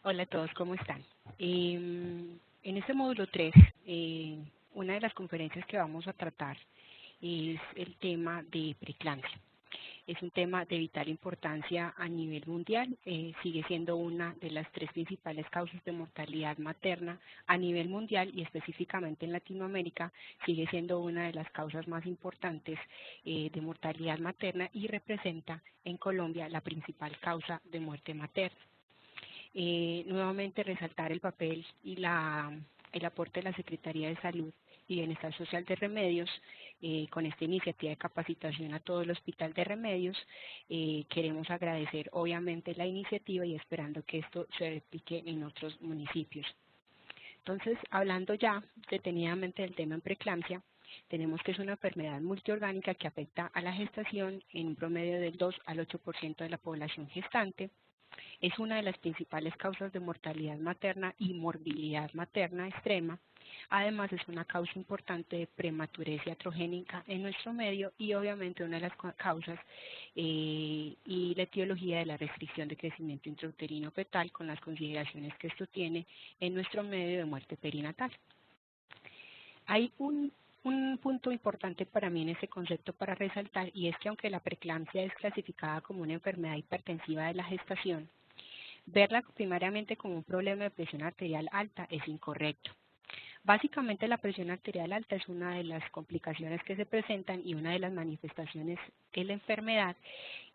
Hola a todos, ¿cómo están? En este módulo 3, una de las conferencias que vamos a tratar es el tema de preeclampsia. Es un tema de vital importancia a nivel mundial, sigue siendo una de las 3 principales causas de mortalidad materna a nivel mundial y específicamente en Latinoamérica sigue siendo una de las causas más importantes de mortalidad materna y representa en Colombia la principal causa de muerte materna. Nuevamente resaltar el papel y el aporte de la Secretaría de Salud y Bienestar Social de Remedios con esta iniciativa de capacitación a todo el Hospital de Remedios. Queremos agradecer obviamente la iniciativa y esperando que esto se replique en otros municipios. Entonces, hablando ya detenidamente del tema en preeclampsia, tenemos que es una enfermedad multiorgánica que afecta a la gestación en un promedio del 2 al 8% de la población gestante. Es una de las principales causas de mortalidad materna y morbilidad materna extrema. Además, es una causa importante de prematurez iatrogénica en nuestro medio y obviamente una de las causas y la etiología de la restricción de crecimiento intrauterino fetal con las consideraciones que esto tiene en nuestro medio de muerte perinatal. Hay un punto importante para mí en este concepto para resaltar y es que aunque la preeclampsia es clasificada como una enfermedad hipertensiva de la gestación, verla primariamente como un problema de presión arterial alta es incorrecto. Básicamente la presión arterial alta es una de las complicaciones que se presentan y una de las manifestaciones de la enfermedad,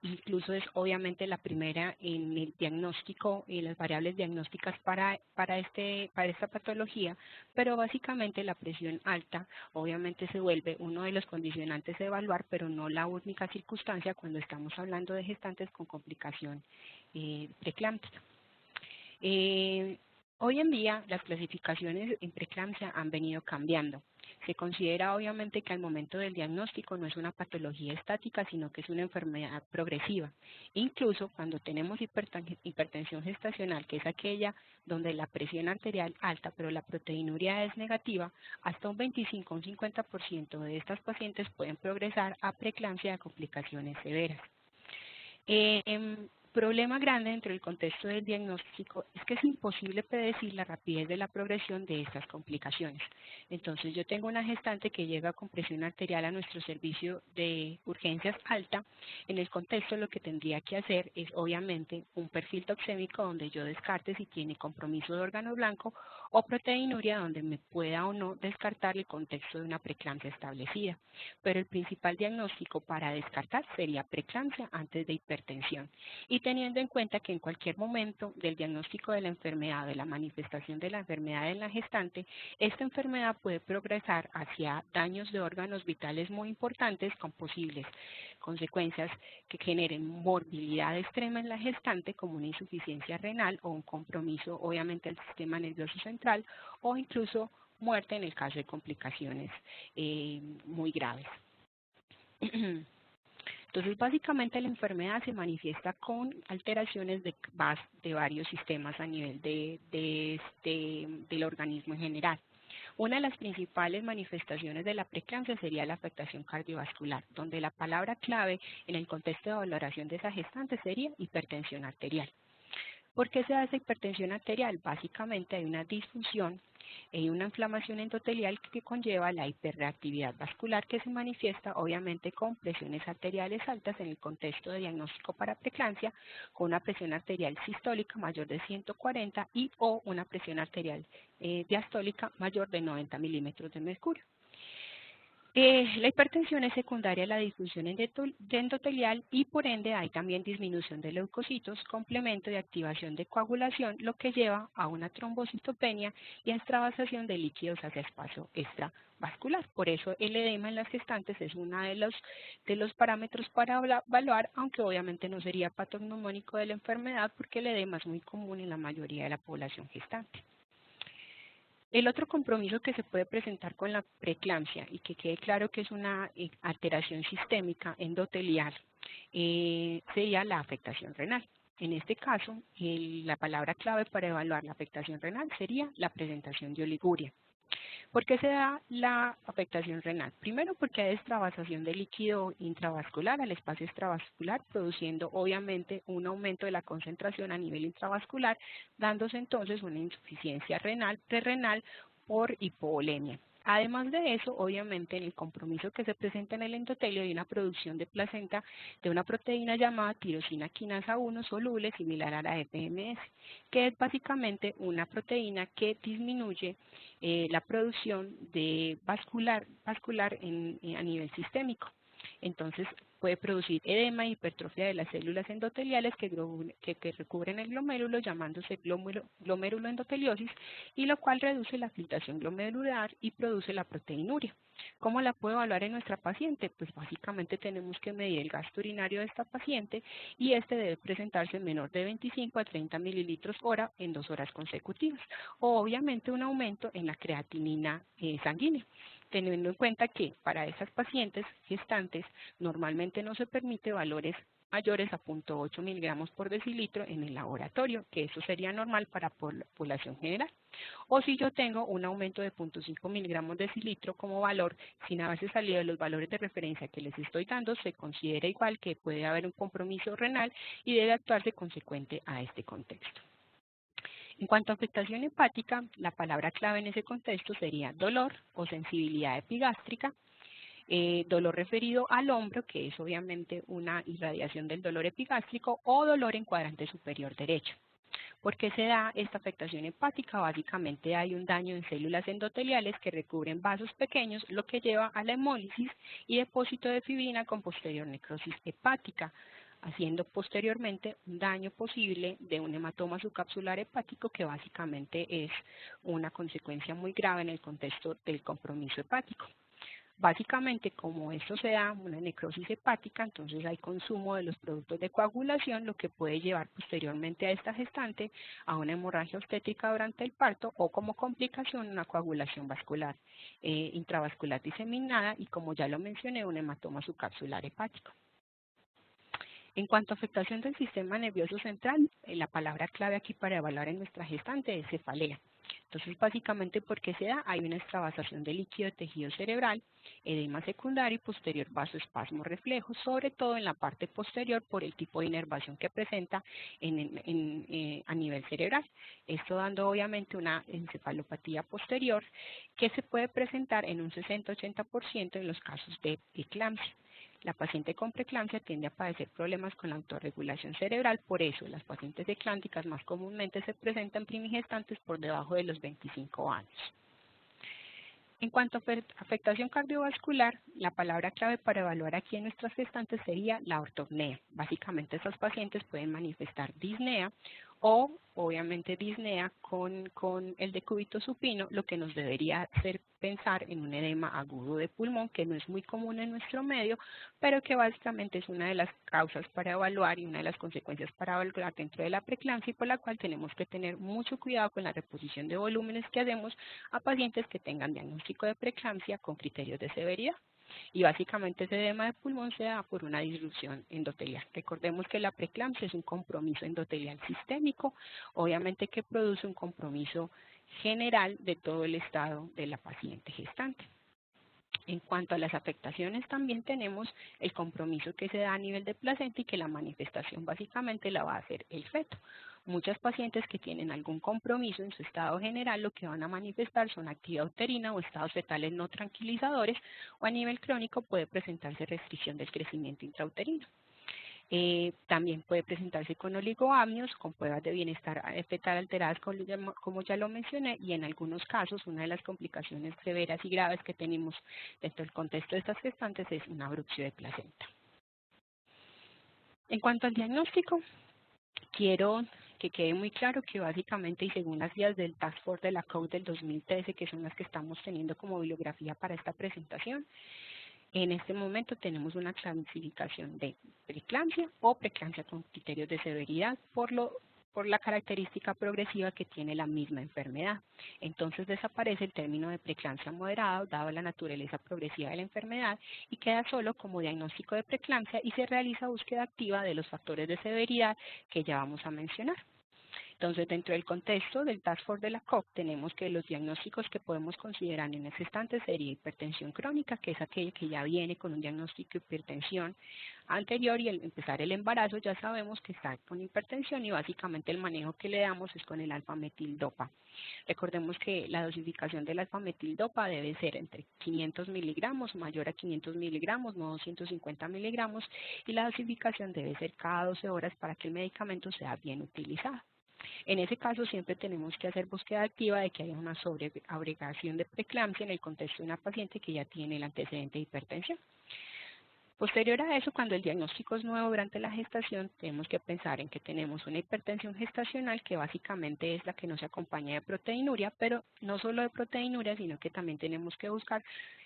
incluso es obviamente la primera en el diagnóstico y las variables diagnósticas para esta patología, pero básicamente la presión alta obviamente se vuelve uno de los condicionantes de evaluar, pero no la única circunstancia cuando estamos hablando de gestantes con complicación preeclámptica. Hoy en día las clasificaciones en preeclampsia han venido cambiando. Se considera obviamente que al momento del diagnóstico no es una patología estática, sino que es una enfermedad progresiva. Incluso cuando tenemos hipertensión gestacional, que es aquella donde la presión arterial alta, pero la proteinuria es negativa, hasta un 25 o un 50% de estas pacientes pueden progresar a preeclampsia de complicaciones severas. Problema grande dentro del contexto del diagnóstico es que es imposible predecir la rapidez de la progresión de estas complicaciones. Entonces yo tengo una gestante que llega con presión arterial a nuestro servicio de urgencias alta. En el contexto lo que tendría que hacer es obviamente un perfil toxémico donde yo descarte si tiene compromiso de órgano blanco o proteinuria donde me pueda o no descartar el contexto de una preeclampsia establecida. Pero el principal diagnóstico para descartar sería preeclampsia antes de hipertensión. Y teniendo en cuenta que en cualquier momento del diagnóstico de la enfermedad, de la manifestación de la enfermedad en la gestante, esta enfermedad puede progresar hacia daños de órganos vitales muy importantes con posibles consecuencias que generen morbilidad extrema en la gestante como una insuficiencia renal o un compromiso obviamente del sistema nervioso central o incluso muerte en el caso de complicaciones muy graves. Entonces, básicamente la enfermedad se manifiesta con alteraciones de varios sistemas a nivel del organismo en general. Una de las principales manifestaciones de la preeclampsia sería la afectación cardiovascular, donde la palabra clave en el contexto de valoración de esa gestante sería hipertensión arterial. ¿Por qué se da esa hipertensión arterial? Básicamente hay una disfunción y una inflamación endotelial que conlleva la hiperreactividad vascular que se manifiesta obviamente con presiones arteriales altas en el contexto de diagnóstico para preeclampsia, con una presión arterial sistólica mayor de 140 y o una presión arterial diastólica mayor de 90 milímetros de mercurio. La hipertensión es secundaria a la disfunción endotelial y por ende hay también disminución de leucocitos, complemento de activación de coagulación, lo que lleva a una trombocitopenia y a extravasación de líquidos hacia espacio extravascular. Por eso el edema en las gestantes es uno de los parámetros para evaluar, aunque obviamente no sería patognomónico de la enfermedad porque el edema es muy común en la mayoría de la población gestante. El otro compromiso que se puede presentar con la preeclampsia y que quede claro que es una alteración sistémica endotelial sería la afectación renal. En este caso, la palabra clave para evaluar la afectación renal sería la presentación de oliguria. ¿Por qué se da la afectación renal? Primero porque hay extravasación de líquido intravascular al espacio extravascular, produciendo obviamente un aumento de la concentración a nivel intravascular, dándose entonces una insuficiencia renal, prerrenal por hipovolemia. Además de eso, obviamente, en el compromiso que se presenta en el endotelio hay una producción de placenta de una proteína llamada tirosina quinasa 1 soluble similar a la FMS, que es básicamente una proteína que disminuye la producción de vascular a nivel sistémico. Entonces puede producir edema e hipertrofia de las células endoteliales que recubren el glomérulo, llamándose glomeruloendoteliosis, y lo cual reduce la filtración glomerular y produce la proteinuria. ¿Cómo la puedo evaluar en nuestra paciente? Pues básicamente tenemos que medir el gasto urinario de esta paciente y este debe presentarse menor de 25 a 30 mililitros hora en 2 horas consecutivas, o obviamente un aumento en la creatinina sanguínea, teniendo en cuenta que para esas pacientes gestantes normalmente no se permite valores mayores a 0.8 miligramos por decilitro en el laboratorio, que eso sería normal para población general. O si yo tengo un aumento de 0.5 miligramos decilitro como valor, sin haberse salido de los valores de referencia que les estoy dando, se considera igual que puede haber un compromiso renal y debe actuarse consecuente a este contexto. En cuanto a afectación hepática, la palabra clave en ese contexto sería dolor o sensibilidad epigástrica, dolor referido al hombro, que es obviamente una irradiación del dolor epigástrico, o dolor en cuadrante superior derecho. ¿Por qué se da esta afectación hepática? Básicamente hay un daño en células endoteliales que recubren vasos pequeños, lo que lleva a la hemólisis y depósito de fibrina con posterior necrosis hepática, haciendo posteriormente un daño posible de un hematoma subcapsular hepático, que básicamente es una consecuencia muy grave en el contexto del compromiso hepático. Básicamente, como esto se da una necrosis hepática, entonces hay consumo de los productos de coagulación, lo que puede llevar posteriormente a esta gestante a una hemorragia obstétrica durante el parto o como complicación una coagulación vascular intravascular diseminada y, como ya lo mencioné, un hematoma subcapsular hepático. En cuanto a afectación del sistema nervioso central, la palabra clave aquí para evaluar en nuestra gestante es cefalea. Entonces, básicamente, ¿por qué se da? Hay una extravasación de líquido de tejido cerebral, edema secundario y posterior vasoespasmo reflejo, sobre todo en la parte posterior por el tipo de inervación que presenta a nivel cerebral. Esto dando obviamente una encefalopatía posterior que se puede presentar en un 60-80% en los casos de eclampsia. La paciente con preeclampsia tiende a padecer problemas con la autorregulación cerebral, por eso las pacientes eclánticas más comúnmente se presentan primigestantes por debajo de los 25 años. En cuanto a afectación cardiovascular, la palabra clave para evaluar aquí en nuestras gestantes sería la ortopnea. Básicamente estos pacientes pueden manifestar disnea o obviamente disnea con el decúbito supino, lo que nos debería hacer pensar en un edema agudo de pulmón, que no es muy común en nuestro medio, pero que básicamente es una de las causas para evaluar y una de las consecuencias para evaluar dentro de la preeclampsia, y por la cual tenemos que tener mucho cuidado con la reposición de volúmenes que hacemos a pacientes que tengan diagnóstico de preeclampsia con criterios de severidad. Y básicamente ese edema de pulmón se da por una disrupción endotelial. Recordemos que la preeclampsia es un compromiso endotelial sistémico, obviamente que produce un compromiso general de todo el estado de la paciente gestante. En cuanto a las afectaciones, también tenemos el compromiso que se da a nivel de placenta y que la manifestación básicamente la va a hacer el feto. Muchas pacientes que tienen algún compromiso en su estado general lo que van a manifestar son actividad uterina o estados fetales no tranquilizadores, o a nivel crónico puede presentarse restricción del crecimiento intrauterino. También puede presentarse con oligoamnios, con pruebas de bienestar fetal alteradas, como ya lo mencioné, y en algunos casos una de las complicaciones severas y graves que tenemos dentro del contexto de estas gestantes es una abrupción de placenta. En cuanto al diagnóstico, quiero que quede muy claro que básicamente, y según las guías del Task Force de la COUT del 2013, que son las que estamos teniendo como bibliografía para esta presentación, en este momento tenemos una clasificación de preeclampsia o preeclampsia con criterios de severidad por la característica progresiva que tiene la misma enfermedad. Entonces desaparece el término de preeclampsia moderada, dado la naturaleza progresiva de la enfermedad, y queda solo como diagnóstico de preeclampsia y se realiza búsqueda activa de los factores de severidad que ya vamos a mencionar. Entonces, dentro del contexto del Task Force de la COP, tenemos que los diagnósticos que podemos considerar en ese instante sería hipertensión crónica, que es aquella que ya viene con un diagnóstico de hipertensión anterior, y al empezar el embarazo ya sabemos que está con hipertensión y básicamente el manejo que le damos es con el alfa-metildopa. Recordemos que la dosificación del alfa-metildopa debe ser entre 500 miligramos, mayor a 500 miligramos, no 250 miligramos, y la dosificación debe ser cada 12 horas para que el medicamento sea bien utilizado. En ese caso siempre tenemos que hacer búsqueda activa de que haya una sobreagregación de preeclampsia en el contexto de una paciente que ya tiene el antecedente de hipertensión. Posterior a eso, cuando el diagnóstico es nuevo durante la gestación, tenemos que pensar en que tenemos una hipertensión gestacional que básicamente es la que nos acompaña de proteinuria, pero no solo de proteinuria, sino que también tenemos que buscar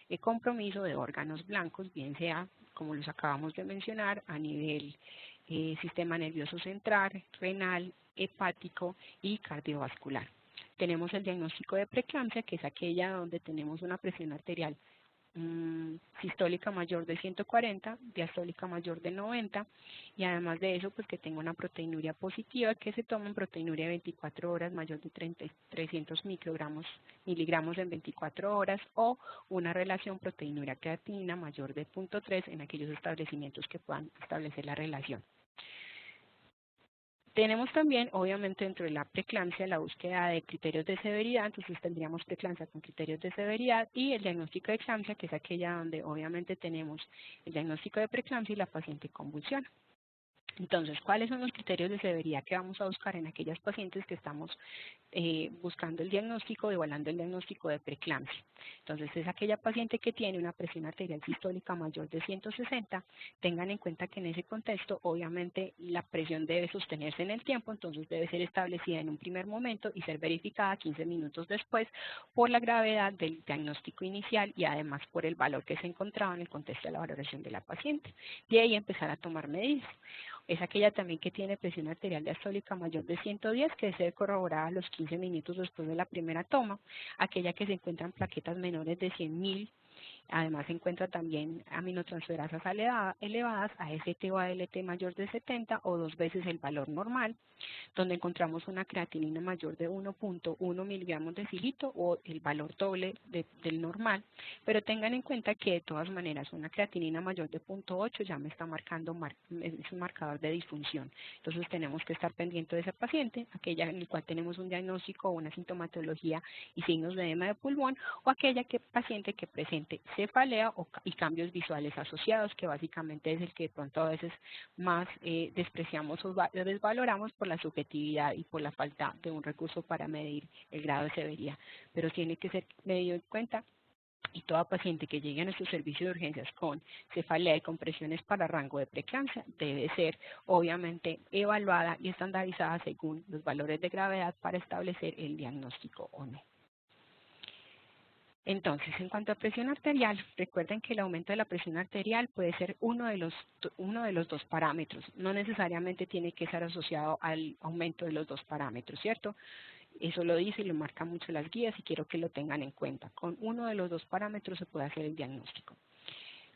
el compromiso de órganos blancos, bien sea, como los acabamos de mencionar, a nivel sistema nervioso central, renal, hepático y cardiovascular. Tenemos el diagnóstico de preeclampsia, que es aquella donde tenemos una presión arterial sistólica mayor de 140, diastólica mayor de 90, y además de eso, pues que tenga una proteinuria positiva, que se toma en proteinuria de 24 horas mayor de 300 miligramos en 24 horas, o una relación proteinuria creatinina mayor de 0.3 en aquellos establecimientos que puedan establecer la relación. Tenemos también, obviamente, dentro de la preeclampsia, la búsqueda de criterios de severidad, entonces tendríamos preeclampsia con criterios de severidad, y el diagnóstico de eclampsia, que es aquella donde obviamente tenemos el diagnóstico de preeclampsia y la paciente convulsiona. Entonces, ¿cuáles son los criterios de severidad que vamos a buscar en aquellas pacientes que estamos buscando el diagnóstico, evaluando el diagnóstico de preeclampsia? Entonces, es aquella paciente que tiene una presión arterial sistólica mayor de 160. Tengan en cuenta que en ese contexto, obviamente, la presión debe sostenerse en el tiempo, entonces debe ser establecida en un primer momento y ser verificada 15 minutos después por la gravedad del diagnóstico inicial y además por el valor que se encontraba en el contexto de la valoración de la paciente. De ahí empezar a tomar medidas. Es aquella también que tiene presión arterial diastólica mayor de 110, que debe ser corroborada a los 15 minutos después de la primera toma. Aquella que se encuentran plaquetas menores de 100.000. Además se encuentra también aminotransferasas elevadas, AST o ALT mayor de 70 o 2 veces el valor normal, donde encontramos una creatinina mayor de 1.1 miligramos de cilito o el valor doble del normal, pero tengan en cuenta que de todas maneras una creatinina mayor de 0.8 ya me está marcando, es un marcador de disfunción. Entonces tenemos que estar pendiente de esa paciente, aquella en la cual tenemos un diagnóstico o una sintomatología y signos de edema de pulmón, o aquella paciente que presente cefalea y cambios visuales asociados, que básicamente es el que de pronto a veces más despreciamos o desvaloramos por la subjetividad y por la falta de un recurso para medir el grado de severidad, pero tiene que ser medido en cuenta. Y toda paciente que llegue a nuestro servicio de urgencias con cefalea y con presiones para rango de preeclampsia debe ser obviamente evaluada y estandarizada según los valores de gravedad para establecer el diagnóstico o no. Entonces, en cuanto a presión arterial, recuerden que el aumento de la presión arterial puede ser uno de los dos parámetros. No necesariamente tiene que estar asociado al aumento de los dos parámetros, ¿cierto? Eso lo dice y lo marcan mucho las guías y quiero que lo tengan en cuenta. Con uno de los dos parámetros se puede hacer el diagnóstico.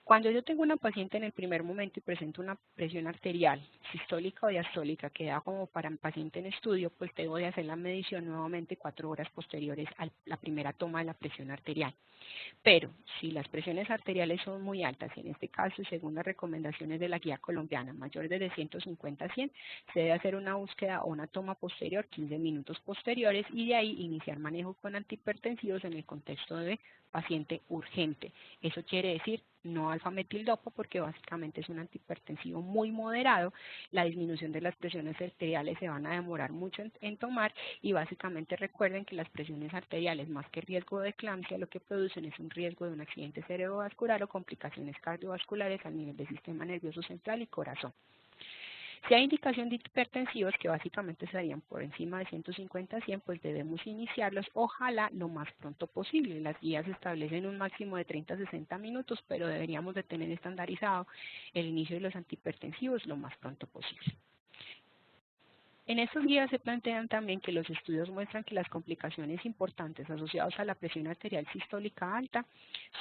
Cuando yo tengo una paciente en el primer momento y presento una presión arterial sistólica o diastólica que da como para un paciente en estudio, pues debo de hacer la medición nuevamente 4 horas posteriores a la primera toma de la presión arterial. Pero si las presiones arteriales son muy altas, y en este caso, y según las recomendaciones de la guía colombiana, mayores de 150 a 100, se debe hacer una búsqueda o una toma posterior, 15 minutos posteriores, y de ahí iniciar manejo con antihipertensivos en el contexto de paciente urgente. Eso quiere decir no alfa-metildopa, porque básicamente es un antihipertensivo muy moderado. La disminución de las presiones arteriales se van a demorar mucho en tomar, y básicamente recuerden que las presiones arteriales, más que riesgo de eclampsia, lo que producen es un riesgo de un accidente cerebrovascular o complicaciones cardiovasculares al nivel del sistema nervioso central y corazón. Si hay indicación de hipertensivos que básicamente estarían por encima de 150 a 100, pues debemos iniciarlos, ojalá lo más pronto posible. Las guías establecen un máximo de 30 a 60 minutos, pero deberíamos de tener estandarizado el inicio de los antihipertensivos lo más pronto posible. En estos guías se plantean también que los estudios muestran que las complicaciones importantes asociadas a la presión arterial sistólica alta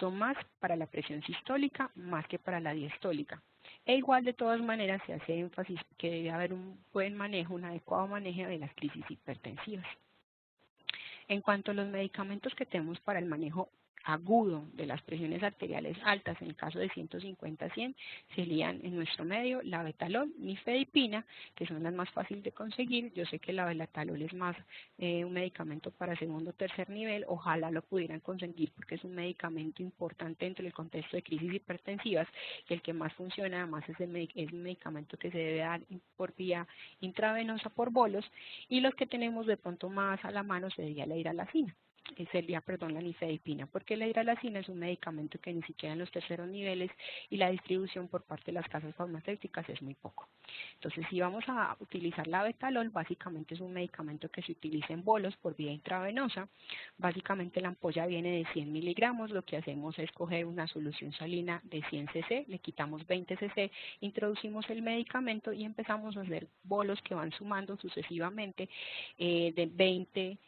son más para la presión sistólica más que para la diastólica. E igual, de todas maneras, se hace énfasis que debe haber un buen manejo, un adecuado manejo de las crisis hipertensivas. En cuanto a los medicamentos que tenemos para el manejo agudo de las presiones arteriales altas, en el caso de 150-100, serían en nuestro medio la betalol, nifedipina, que son las más fáciles de conseguir. Yo sé que la betalol es más un medicamento para segundo o tercer nivel, ojalá lo pudieran conseguir porque es un medicamento importante dentro del contexto de crisis hipertensivas, y el que más funciona además es un medicamento que se debe dar por vía intravenosa por bolos, y los que tenemos de pronto más a la mano sería la hidralazina. La nifedipina, porque la hidralazina es un medicamento que ni siquiera en los terceros niveles y la distribución por parte de las casas farmacéuticas es muy poco. Entonces, si vamos a utilizar la betalol, básicamente es un medicamento que se utiliza en bolos por vía intravenosa. Básicamente la ampolla viene de 100 miligramos, lo que hacemos es coger una solución salina de 100 cc, le quitamos 20 cc, introducimos el medicamento y empezamos a hacer bolos que van sumando sucesivamente de 20,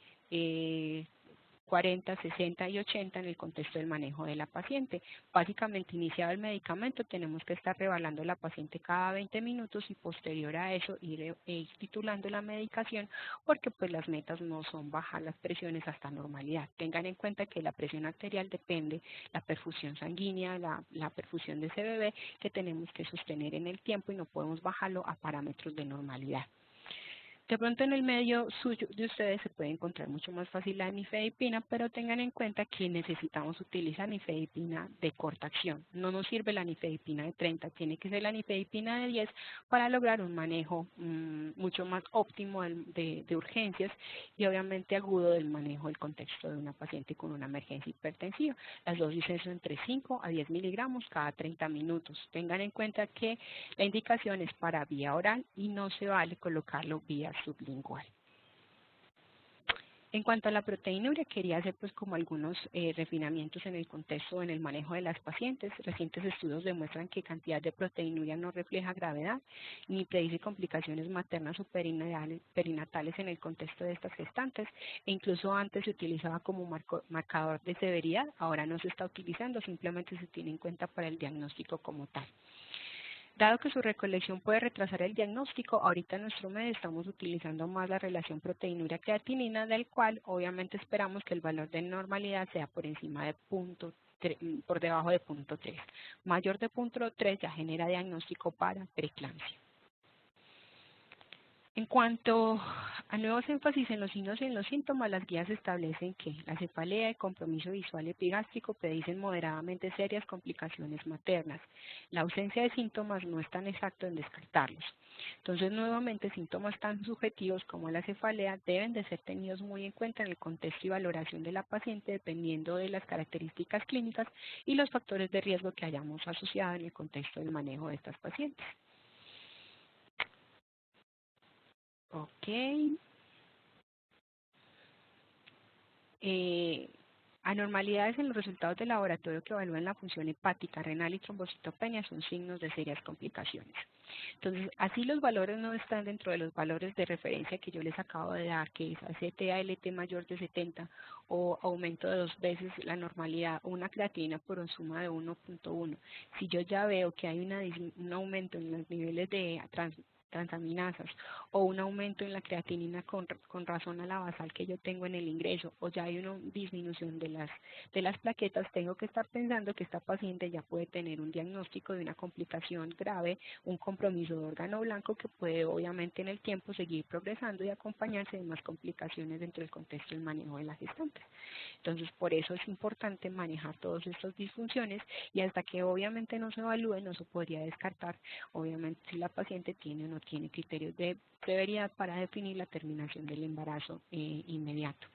40, 60 y 80 en el contexto del manejo de la paciente. Básicamente, iniciado el medicamento, tenemos que estar rebalando la paciente cada 20 minutos y posterior a eso ir titulando la medicación, porque pues las metas no son bajar las presiones hasta normalidad. Tengan en cuenta que la presión arterial depende la perfusión sanguínea, la perfusión de ese bebé, que tenemos que sostener en el tiempo y no podemos bajarlo a parámetros de normalidad. De pronto en el medio suyo de ustedes se puede encontrar mucho más fácil la nifedipina, pero tengan en cuenta que necesitamos utilizar nifedipina de corta acción. No nos sirve la nifedipina de 30, tiene que ser la nifedipina de 10 para lograr un manejo mucho más óptimo de urgencias y obviamente agudo del manejo del contexto de una paciente con una emergencia hipertensiva. Las dosis son entre 5 a 10 miligramos cada 30 minutos. Tengan en cuenta que la indicación es para vía oral y no se vale colocarlo vía sublingual. En cuanto a la proteinuria, quería hacer pues como algunos refinamientos en el contexto, en el manejo de las pacientes. Recientes estudios demuestran que cantidad de proteinuria no refleja gravedad ni predice complicaciones maternas o perinatales en el contexto de estas gestantes, e incluso antes se utilizaba como marcador de severidad, ahora no se está utilizando, simplemente se tiene en cuenta para el diagnóstico como tal. Dado que su recolección puede retrasar el diagnóstico, ahorita en nuestro medio estamos utilizando más la relación proteínuria-creatinina, del cual obviamente esperamos que el valor de normalidad sea por encima de por debajo de 0.3. Mayor de 0.3 ya genera diagnóstico para preeclampsia. En cuanto a nuevos énfasis en los signos y en los síntomas, las guías establecen que la cefalea y compromiso visual epigástrico predicen moderadamente serias complicaciones maternas. La ausencia de síntomas no es tan exacto en descartarlos. Entonces, nuevamente, síntomas tan subjetivos como la cefalea deben de ser tenidos muy en cuenta en el contexto y valoración de la paciente, dependiendo de las características clínicas y los factores de riesgo que hayamos asociado en el contexto del manejo de estas pacientes. Ok. Anormalidades en los resultados del laboratorio que evalúan la función hepática, renal y trombocitopenia son signos de serias complicaciones. Entonces, así los valores no están dentro de los valores de referencia que yo les acabo de dar, que es ACT-ALT mayor de 70 o aumento de 2 veces la normalidad o una creatinina por encima de 1.1. Si yo ya veo que hay un aumento en los niveles de transaminasas o un aumento en la creatinina con razón a la basal que yo tengo en el ingreso, o ya hay una disminución de las plaquetas, tengo que estar pensando que esta paciente ya puede tener un diagnóstico de una complicación grave, un compromiso de órgano blanco que puede obviamente en el tiempo seguir progresando y acompañarse de más complicaciones dentro del contexto del manejo de la gestante. Entonces, por eso es importante manejar todas estas disfunciones, y hasta que obviamente no se evalúe, no se podría descartar, obviamente, si la paciente tiene o no tiene criterios de severidad para definir la terminación del embarazo inmediato.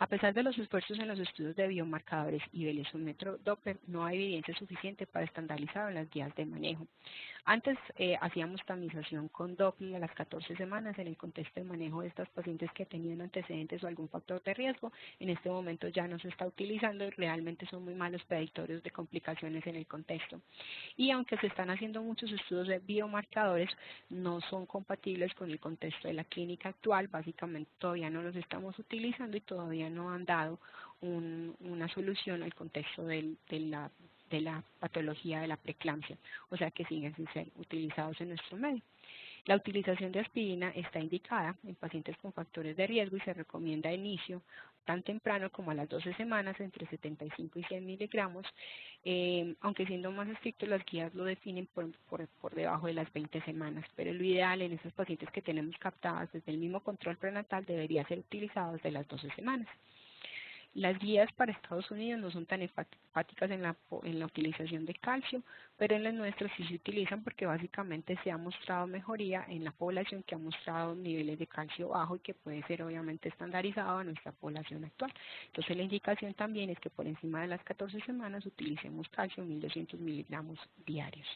A pesar de los esfuerzos en los estudios de biomarcadores y del isómetro Doppler, no hay evidencia suficiente para estandarizar las guías de manejo. Antes hacíamos tamización con Doppler a las 14 semanas en el contexto de manejo de estas pacientes que tenían antecedentes o algún factor de riesgo. En este momento ya no se está utilizando y realmente son muy malos predictores de complicaciones en el contexto. Y aunque se están haciendo muchos estudios de biomarcadores, no son compatibles con el contexto de la clínica actual. Básicamente todavía no los estamos utilizando y todavía no han dado una solución al contexto de de la patología de la preeclampsia, o sea que siguen sin ser utilizados en nuestro medio. La utilización de aspirina está indicada en pacientes con factores de riesgo y se recomienda a inicio tan temprano como a las 12 semanas, entre 75 y 100 miligramos, aunque siendo más estrictos las guías lo definen por debajo de las 20 semanas, pero lo ideal en esos pacientes que tenemos captadas desde el mismo control prenatal debería ser utilizado desde las 12 semanas. Las guías para Estados Unidos no son tan enfáticas en la utilización de calcio, pero en las nuestras sí se utilizan porque básicamente se ha mostrado mejoría en la población que ha mostrado niveles de calcio bajo y que puede ser obviamente estandarizado a nuestra población actual. Entonces la indicación también es que por encima de las 14 semanas utilicemos calcio 1200 miligramos diarios.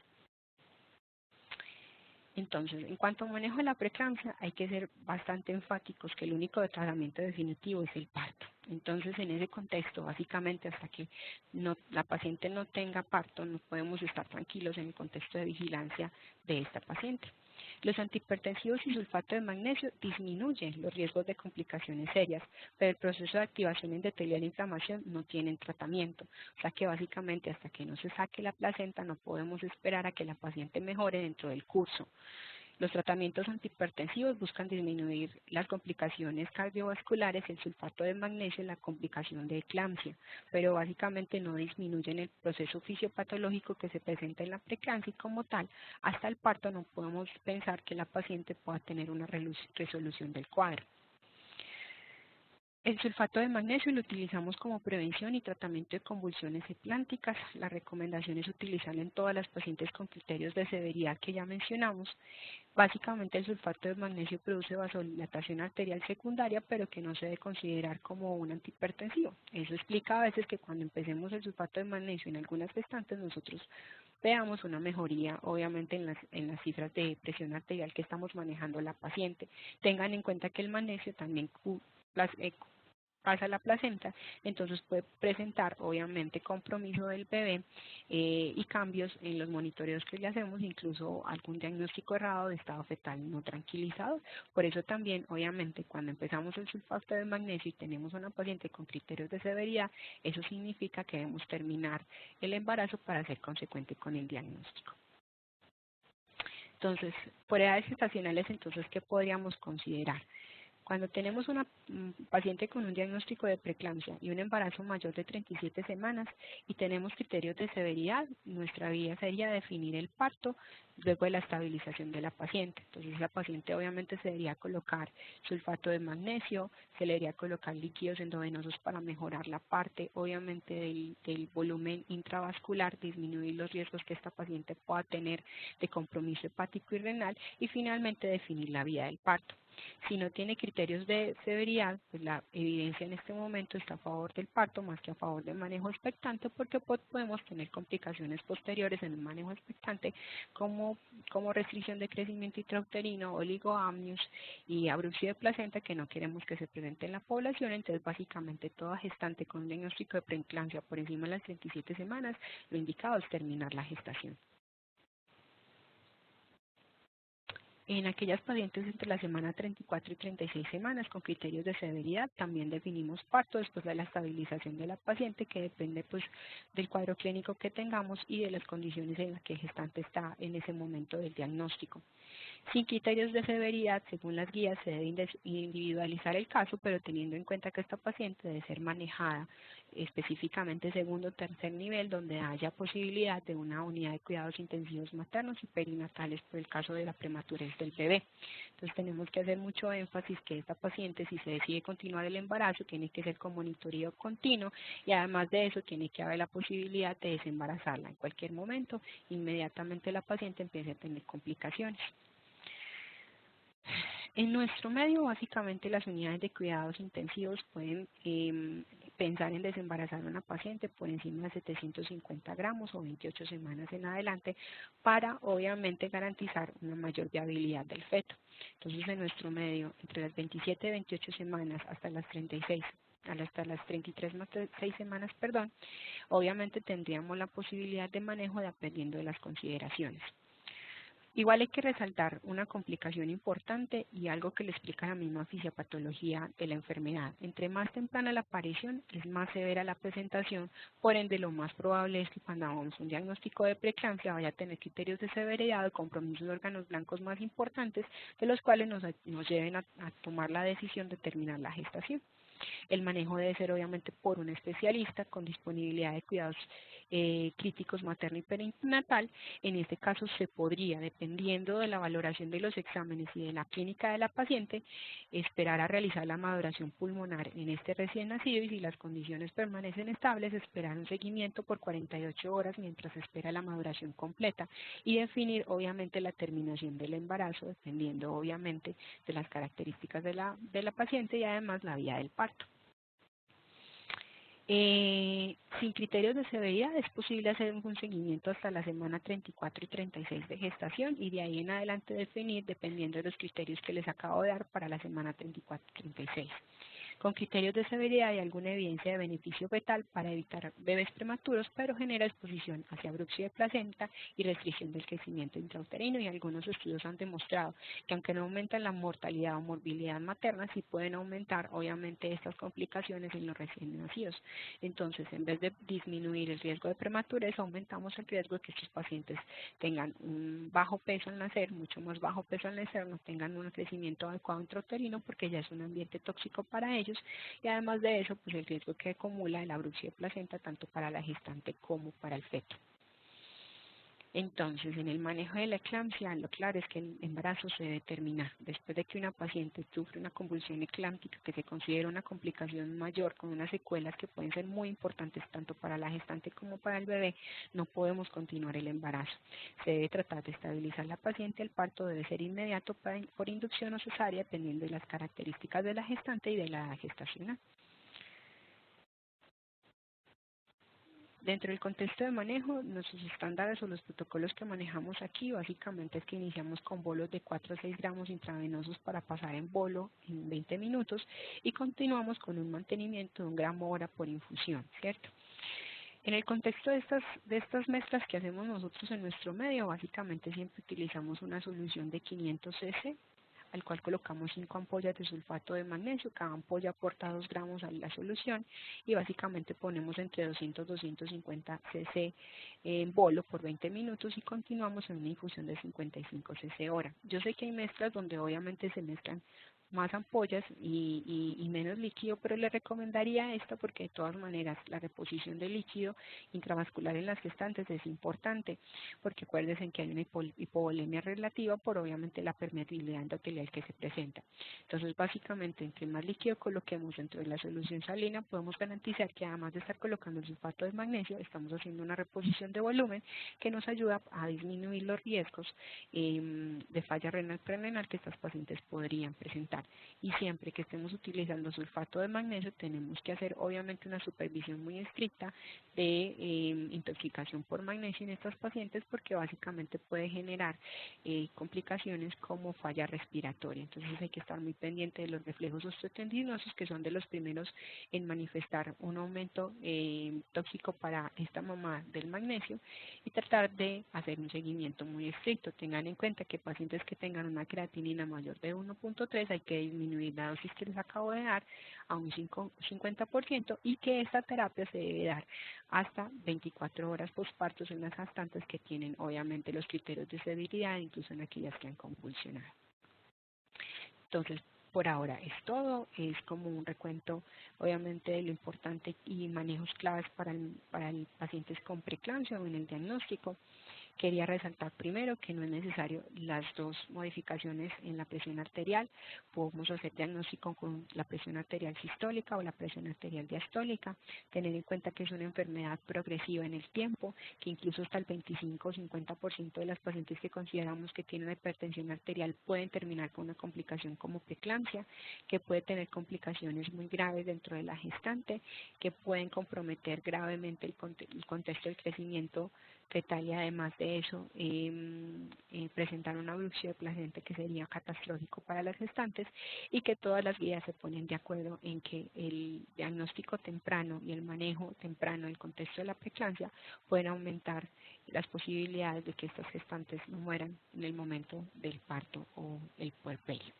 Entonces, en cuanto al manejo de la preeclampsia, hay que ser bastante enfáticos que el único tratamiento definitivo es el parto. Entonces, en ese contexto, básicamente hasta que la paciente no tenga parto, no podemos estar tranquilos en el contexto de vigilancia de esta paciente. Los antihipertensivos y sulfato de magnesio disminuyen los riesgos de complicaciones serias, pero el proceso de activación endotelial e inflamación no tienen tratamiento. O sea que básicamente hasta que no se saque la placenta no podemos esperar a que la paciente mejore dentro del curso. Los tratamientos antihipertensivos buscan disminuir las complicaciones cardiovasculares, el sulfato de magnesio y la complicación de eclampsia, pero básicamente no disminuyen el proceso fisiopatológico que se presenta en la preeclampsia y como tal, hasta el parto no podemos pensar que la paciente pueda tener una resolución del cuadro. El sulfato de magnesio lo utilizamos como prevención y tratamiento de convulsiones eclánticas. La recomendación es utilizarlo en todas las pacientes con criterios de severidad que ya mencionamos. Básicamente el sulfato de magnesio produce vasodilatación arterial secundaria, pero que no se debe considerar como un antihipertensivo. Eso explica a veces que cuando empecemos el sulfato de magnesio en algunas gestantes nosotros veamos una mejoría, obviamente, en las cifras de presión arterial que estamos manejando la paciente. Tengan en cuenta que el magnesio también pasa a la placenta, entonces puede presentar obviamente compromiso del bebé y cambios en los monitoreos que le hacemos, incluso algún diagnóstico errado de estado fetal no tranquilizado. Por eso también obviamente cuando empezamos el sulfato de magnesio y tenemos una paciente con criterios de severidad, eso significa que debemos terminar el embarazo para ser consecuente con el diagnóstico. Entonces, por edades gestacionales, entonces, ¿qué podríamos considerar? Cuando tenemos una paciente con un diagnóstico de preeclampsia y un embarazo mayor de 37 semanas y tenemos criterios de severidad, nuestra vía sería definir el parto luego de la estabilización de la paciente. Entonces la paciente obviamente se debería colocar sulfato de magnesio, se le debería colocar líquidos endovenosos para mejorar la parte obviamente del volumen intravascular, disminuir los riesgos que esta paciente pueda tener de compromiso hepático y renal y finalmente definir la vía del parto. Si no tiene criterios de severidad, pues la evidencia en este momento está a favor del parto más que a favor del manejo expectante, porque podemos tener complicaciones posteriores en el manejo expectante como restricción de crecimiento intrauterino, oligoamnios y abrupción de placenta que no queremos que se presente en la población. Entonces básicamente toda gestante con un diagnóstico de preeclampsia por encima de las 37 semanas, lo indicado es terminar la gestación. En aquellas pacientes entre la semana 34 y 36 semanas con criterios de severidad también definimos parto después de la estabilización de la paciente, que depende pues del cuadro clínico que tengamos y de las condiciones en las que el gestante está en ese momento del diagnóstico. Sin criterios de severidad, según las guías, se debe individualizar el caso, pero teniendo en cuenta que esta paciente debe ser manejada específicamente segundo o tercer nivel, donde haya posibilidad de una unidad de cuidados intensivos maternos y perinatales por el caso de la prematurez del bebé. Entonces tenemos que hacer mucho énfasis que esta paciente, si se decide continuar el embarazo, tiene que ser con monitoreo continuo y además de eso tiene que haber la posibilidad de desembarazarla en cualquier momento. Inmediatamente la paciente empiece a tener complicaciones. En nuestro medio, básicamente las unidades de cuidados intensivos pueden pensar en desembarazar a una paciente por encima de 750 gramos o 28 semanas en adelante para, obviamente, garantizar una mayor viabilidad del feto. Entonces, en nuestro medio, entre las 27 y 28 semanas hasta las 36, hasta las 33 más 6 semanas, perdón, obviamente tendríamos la posibilidad de manejo dependiendo de las consideraciones. Igual hay que resaltar una complicación importante y algo que le explica la misma fisiopatología de la enfermedad. Entre más temprana la aparición, es más severa la presentación, por ende lo más probable es que cuando hagamos un diagnóstico de preeclampsia vaya a tener criterios de severidad o compromisos de órganos blancos más importantes, de los cuales nos lleven a tomar la decisión de terminar la gestación. El manejo debe ser obviamente por un especialista con disponibilidad de cuidados críticos materno y perinatal. En este caso se podría, dependiendo de la valoración de los exámenes y de la clínica de la paciente, esperar a realizar la maduración pulmonar en este recién nacido y si las condiciones permanecen estables, esperar un seguimiento por 48 horas mientras se espera la maduración completa y definir obviamente la terminación del embarazo, dependiendo obviamente de las características de la paciente y además la vía del parto. Sin criterios de severidad es posible hacer un seguimiento hasta la semana 34 y 36 de gestación y de ahí en adelante definir dependiendo de los criterios que les acabo de dar para la semana 34 y 36. Con criterios de severidad y alguna evidencia de beneficio fetal para evitar bebés prematuros, pero genera exposición hacia bruxia de placenta y restricción del crecimiento intrauterino y algunos estudios han demostrado que aunque no aumentan la mortalidad o morbilidad materna, sí pueden aumentar obviamente estas complicaciones en los recién nacidos. Entonces, en vez de disminuir el riesgo de prematurez, aumentamos el riesgo de que estos pacientes tengan un bajo peso al nacer, mucho más bajo peso al nacer, no tengan un crecimiento adecuado intrauterino porque ya es un ambiente tóxico para ellos y además de eso, pues el riesgo que acumula la bruxia de placenta tanto para la gestante como para el feto. Entonces, en el manejo de la eclampsia, lo claro es que el embarazo se determina después de que una paciente sufre una convulsión eclámptica que se considera una complicación mayor con unas secuelas que pueden ser muy importantes tanto para la gestante como para el bebé, no podemos continuar el embarazo. Se debe tratar de estabilizar la paciente, el parto debe ser inmediato por inducción o cesárea dependiendo de las características de la gestante y de la gestacional. Dentro del contexto de manejo, nuestros estándares o los protocolos que manejamos aquí básicamente es que iniciamos con bolos de 4 a 6 gramos intravenosos para pasar en bolo en 20 minutos y continuamos con un mantenimiento de 1 gramo hora por infusión, ¿cierto? En el contexto de estas mezclas que hacemos nosotros en nuestro medio, básicamente siempre utilizamos una solución de 500 cc al cual colocamos 5 ampollas de sulfato de magnesio, cada ampolla aporta 2 gramos a la solución y básicamente ponemos entre 200 y 250 cc en bolo por 20 minutos y continuamos en una infusión de 55 cc hora. Yo sé que hay mezclas donde obviamente se mezclan más ampollas y menos líquido, pero le recomendaría esta porque de todas maneras la reposición de líquido intravascular en las gestantes es importante, porque acuérdense que hay una hipovolemia relativa por obviamente la permeabilidad endotelial que se presenta. Entonces básicamente entre más líquido coloquemos dentro de la solución salina podemos garantizar que además de estar colocando el sulfato de magnesio estamos haciendo una reposición de volumen que nos ayuda a disminuir los riesgos de falla renal prerenal que estas pacientes podrían presentar. Y siempre que estemos utilizando sulfato de magnesio tenemos que hacer obviamente una supervisión muy estricta de intoxicación por magnesio en estas pacientes porque básicamente puede generar complicaciones como falla respiratoria. Entonces hay que estar muy pendiente de los reflejos osteotendinosos que son de los primeros en manifestar un aumento tóxico para esta mamá del magnesio y tratar de hacer un seguimiento muy estricto. Tengan en cuenta que pacientes que tengan una creatinina mayor de 1.3 hay que disminuir la dosis que les acabo de dar a un 50% y que esta terapia se debe dar hasta 24 horas postpartos en las gestantes que tienen obviamente los criterios de severidad, incluso en aquellas que han convulsionado. Entonces, por ahora es todo, es como un recuento obviamente de lo importante y manejos claves para el pacientes con preeclampsia o en el diagnóstico. Quería resaltar primero que no es necesario las dos modificaciones en la presión arterial. Podemos hacer diagnóstico con la presión arterial sistólica o la presión arterial diastólica. Tener en cuenta que es una enfermedad progresiva en el tiempo, que incluso hasta el 25 o 50% de las pacientes que consideramos que tienen hipertensión arterial pueden terminar con una complicación como preeclampsia, que puede tener complicaciones muy graves dentro de la gestante, que pueden comprometer gravemente el contexto del crecimiento fetal y además de de eso presentar una abducción de placenta que sería catastrófico para las gestantes, y que todas las guías se ponen de acuerdo en que el diagnóstico temprano y el manejo temprano en el contexto de la preeclampsia pueden aumentar las posibilidades de que estas gestantes no mueran en el momento del parto o el puerperio.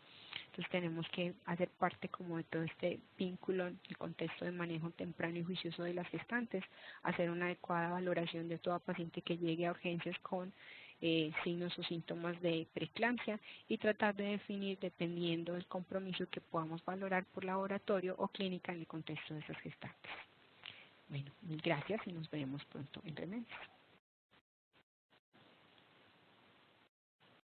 Entonces tenemos que hacer parte como de todo este vínculo, el contexto de manejo temprano y juicioso de las gestantes, hacer una adecuada valoración de toda paciente que llegue a urgencias con signos o síntomas de preeclampsia, y tratar de definir, dependiendo del compromiso que podamos valorar por laboratorio o clínica en el contexto de esas gestantes. Bueno, mil gracias y nos veremos pronto en Remedios.